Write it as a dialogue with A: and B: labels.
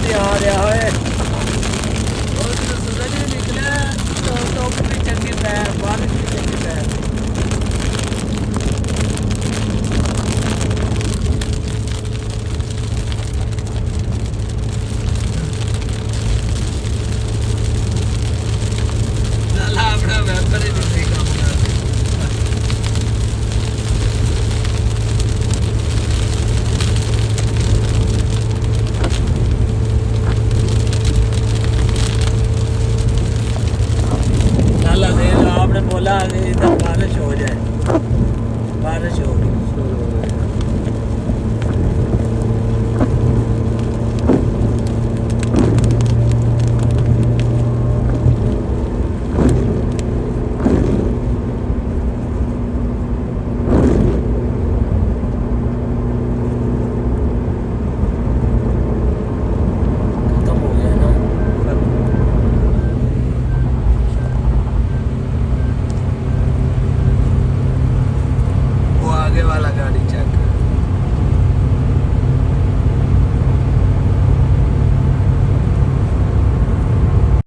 A: ਤੇ ਆ ਰਿਹਾ ਓਏ ਉਹ ਸੂਰਜ ਵੀ ਨਿਕਲਿਆ ਧੁੱਪ ਵੀ ਚੰਗੀ ਪੈ ਬਾਰਿਸ਼ ਵੀ ਚੰਗੀ ਪੈ ਲਾਲਾ ਆਪਣਾ ਵੈਪਰ ਹੀ ਨਹੀਂ ਕੰਮ ਕਰਦਾ लाला दे आपने बोला इधर बारिश हो जाए बारिश हो गई